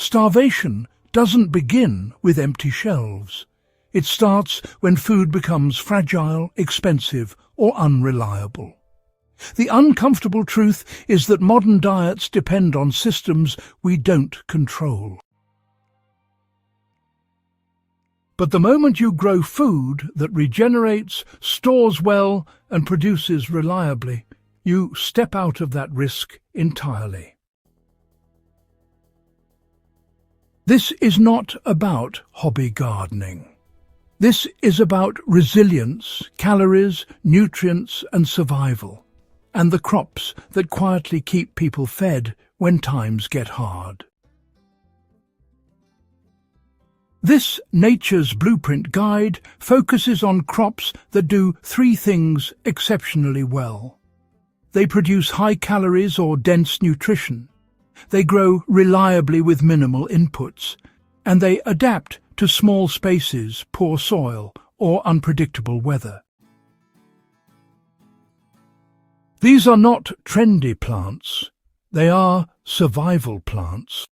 Starvation doesn't begin with empty shelves. It starts when food becomes fragile, expensive, or unreliable. The uncomfortable truth is that modern diets depend on systems we don't control. But the moment you grow food that regenerates, stores well, and produces reliably, you step out of that risk entirely. This is not about hobby gardening. This is about resilience, calories, nutrients, and survival, and the crops that quietly keep people fed when times get hard. This Nature's Blueprint guide focuses on crops that do three things exceptionally well. They produce high calories or dense nutrition. They grow reliably with minimal inputs, and they adapt to small spaces, poor soil, or unpredictable weather. These are not trendy plants. They are survival plants.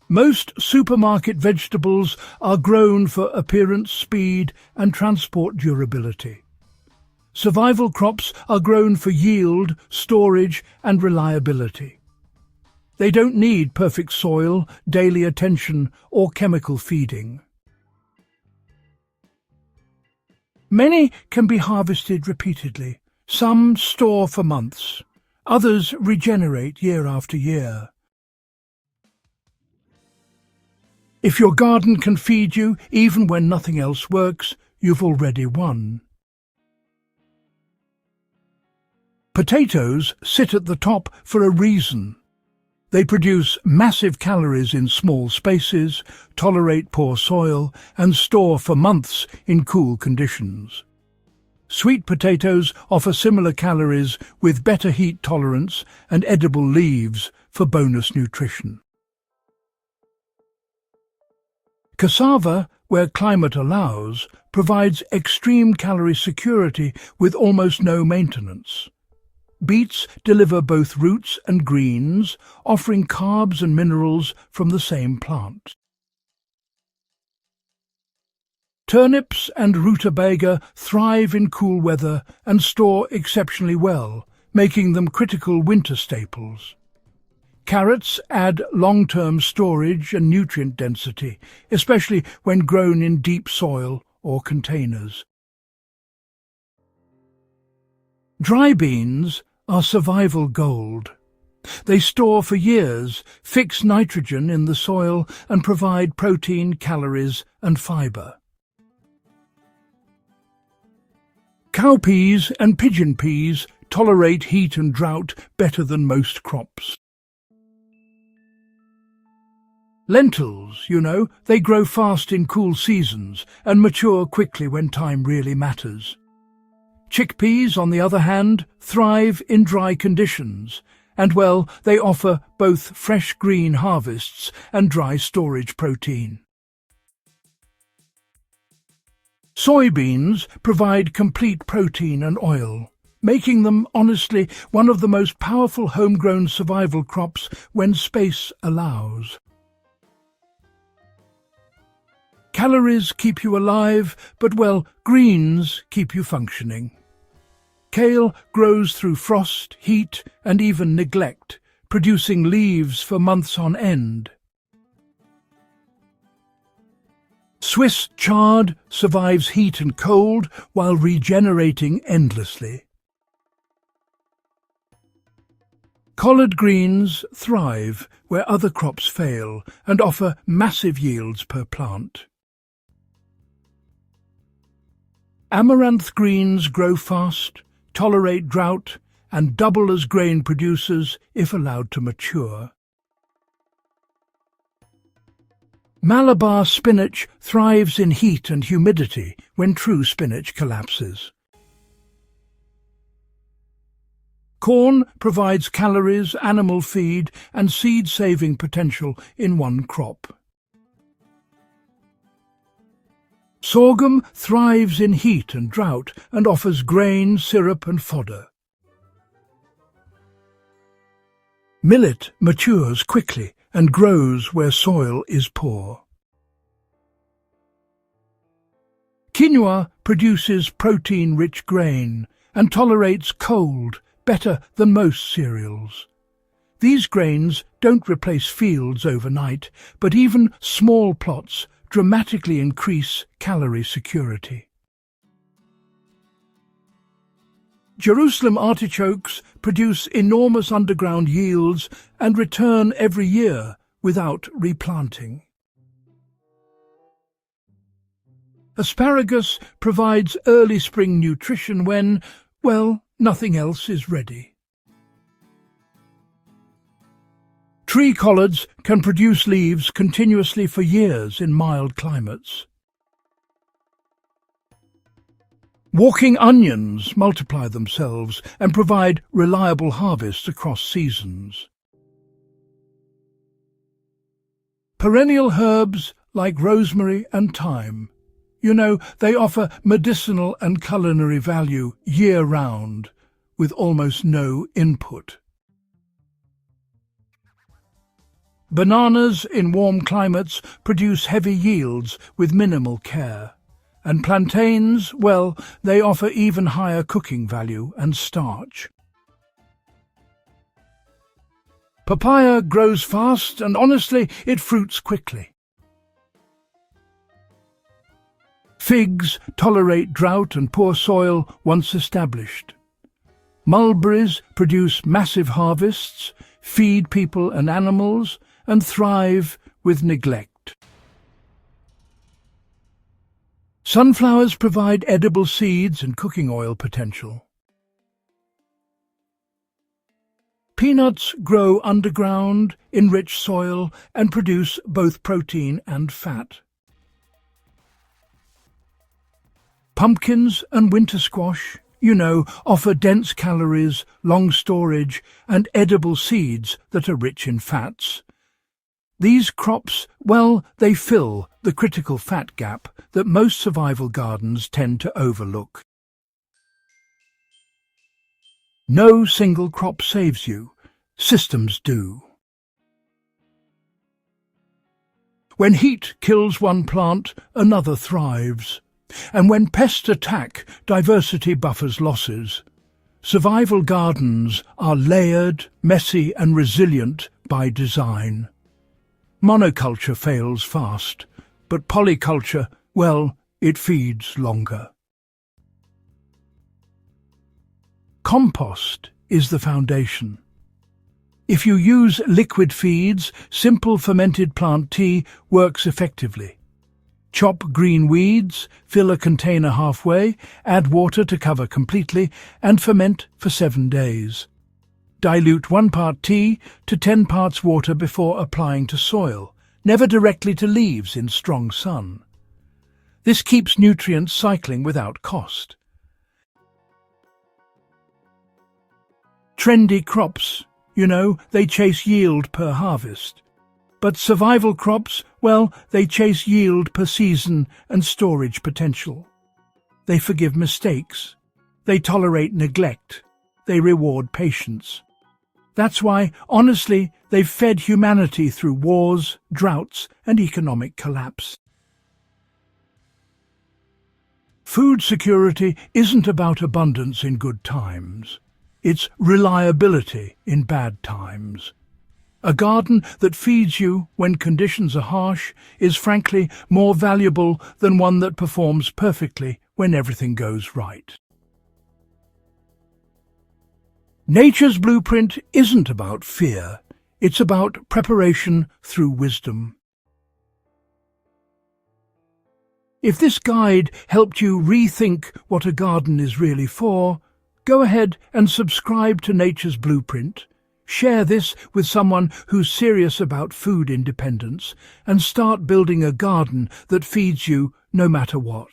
Most supermarket vegetables are grown for appearance, speed, and transport durability. Survival crops are grown for yield, storage, and reliability. They don't need perfect soil, daily attention, or chemical feeding. Many can be harvested repeatedly. Some store for months. Others regenerate year after year. If your garden can feed you, even when nothing else works, you've already won. Potatoes sit at the top for a reason. They produce massive calories in small spaces, tolerate poor soil, and store for months in cool conditions. Sweet potatoes offer similar calories with better heat tolerance and edible leaves for bonus nutrition. Cassava, where climate allows, provides extreme calorie security with almost no maintenance. Beets deliver both roots and greens, offering carbs and minerals from the same plant. Turnips and rutabaga thrive in cool weather and store exceptionally well, making them critical winter staples. Carrots add long-term storage and nutrient density, especially when grown in deep soil or containers. Dry beans are survival gold. They store for years, fix nitrogen in the soil, and provide protein, calories, and fiber. Cowpeas and pigeon peas tolerate heat and drought better than most crops. Lentils, they grow fast in cool seasons and mature quickly when time really matters. Chickpeas, on the other hand, thrive in dry conditions, and they offer both fresh green harvests and dry storage protein. Soybeans provide complete protein and oil, making them, honestly, one of the most powerful homegrown survival crops when space allows. Calories keep you alive, but, greens keep you functioning. Kale grows through frost, heat, and even neglect, producing leaves for months on end. Swiss chard survives heat and cold while regenerating endlessly. Collard greens thrive where other crops fail and offer massive yields per plant. Amaranth greens grow fast, tolerate drought, and double as grain producers if allowed to mature. Malabar spinach thrives in heat and humidity when true spinach collapses. Corn provides calories, animal feed, and seed-saving potential in one crop. Sorghum thrives in heat and drought and offers grain, syrup, and fodder. Millet matures quickly and grows where soil is poor. Quinoa produces protein-rich grain and tolerates cold better than most cereals. These grains don't replace fields overnight, but even small plots dramatically increase calorie security. Jerusalem artichokes produce enormous underground yields and return every year without replanting. Asparagus provides early spring nutrition when, well, nothing else is ready. Tree collards can produce leaves continuously for years in mild climates. Walking onions multiply themselves and provide reliable harvests across seasons. Perennial herbs like rosemary and thyme, they offer medicinal and culinary value year-round, with almost no input. Bananas in warm climates produce heavy yields with minimal care. And plantains, well, they offer even higher cooking value and starch. Papaya grows fast and honestly, it fruits quickly. Figs tolerate drought and poor soil once established. Mulberries produce massive harvests, feed people and animals, and thrive with neglect. Sunflowers provide edible seeds and cooking oil potential. Peanuts grow underground, in rich soil, and produce both protein and fat. Pumpkins and winter squash, offer dense calories, long storage, and edible seeds that are rich in fats. These crops, well, they fill the critical fat gap that most survival gardens tend to overlook. No single crop saves you. Systems do. When heat kills one plant, another thrives. And when pests attack, diversity buffers losses. Survival gardens are layered, messy and resilient by design. Monoculture fails fast, but polyculture, well, it feeds longer. Compost is the foundation. If you use liquid feeds, simple fermented plant tea works effectively. Chop green weeds, fill a container halfway, add water to cover completely, and ferment for 7 days. Dilute 1 part tea to 10 parts water before applying to soil, never directly to leaves in strong sun. This keeps nutrients cycling without cost. Trendy crops, they chase yield per harvest. But survival crops, well, they chase yield per season and storage potential. They forgive mistakes. They tolerate neglect. They reward patience. That's why, honestly, they've fed humanity through wars, droughts, and economic collapse. Food security isn't about abundance in good times. It's reliability in bad times. A garden that feeds you when conditions are harsh is frankly more valuable than one that performs perfectly when everything goes right. Nature's blueprint isn't about fear, it's about preparation through wisdom. If this guide helped you rethink what a garden is really for, go ahead and subscribe to Nature's Blueprint. Share this with someone who's serious about food independence and start building a garden that feeds you no matter what.